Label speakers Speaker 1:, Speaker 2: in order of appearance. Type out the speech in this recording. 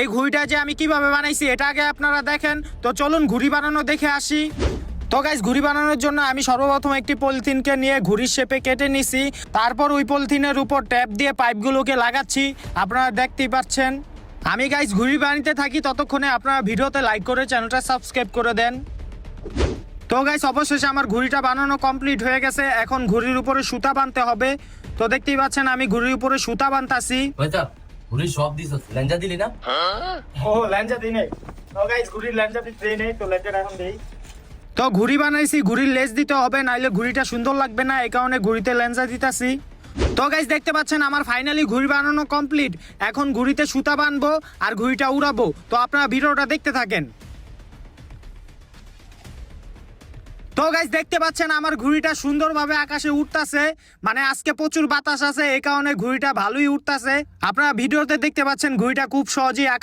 Speaker 1: এই ঘুড়িটা যে আমি কিভাবে বানাইছি এটা আগে আপনারা দেখেন। তো চলুন ঘুড়ি বানানো দেখে আসি। তো গাইস, ঘুড়ি বানানোর জন্য আমি সর্বপ্রথম একটি পলিথিনকে নিয়ে ঘুড়ির শেপে কেটে নিছি। তারপর ওই পলিথিনের উপর ট্যাপ দিয়ে পাইপগুলোকে লাগাচ্ছি, আপনারা দেখতেই পাচ্ছেন। আমি গাইস ঘুড়ি বানাতে থাকি, ততক্ষণে আপনারা ভিডিওতে লাইক করে চ্যানেলটা সাবস্ক্রাইব করে দেন। তো গাইস, অবশেষে আমার ঘুড়িটা বানানো কমপ্লিট হয়ে গেছে। এখন ঘুড়ির উপরে সুতা বাঁধতে হবে। তো দেখতেই পাচ্ছেন আমি ঘুড়ির উপরে সুতা বাঁধতাছি।
Speaker 2: ঘুড়ি সব দিছ, লেঞ্জা দিলি না?
Speaker 1: ও ল্যাঞ্জা দিই নাই। তো গাইস, ঘুড়ির ল্যাঞ্জা দিই নাই, তো ল্যাঞ্জাটা এখন দেই। তো ঘুড়ি বানাইছি, ঘুড়ির লেজ দিতে হবে, নাইলে ঘুড়িটা সুন্দর লাগবে না, এই কারণে ঘুড়িতে ল্যাঞ্জা দিতাছি। তো গাইস, দেখতে পাচ্ছেন আমার ফাইনালি ঘুড়ি বানানো কমপ্লিট। এখন ঘুড়িতে সুতা বানবো আর ঘুড়িটা উড়াবো। তো আপনারা ভিডিওটা দেখতে থাকেন। তো গাইস, দেখতে পাচ্ছেন আমার ঘুড়িটা সুন্দরভাবে আকাশে উঠতাছে। মানে আজকে প্রচুর বাতাস আছে, এই কারণে ঘুড়িটা ভালোই উঠতাছে। আপনারা ভিডিওতে দেখতে পাচ্ছেন ঘুড়িটা খুব সহজেই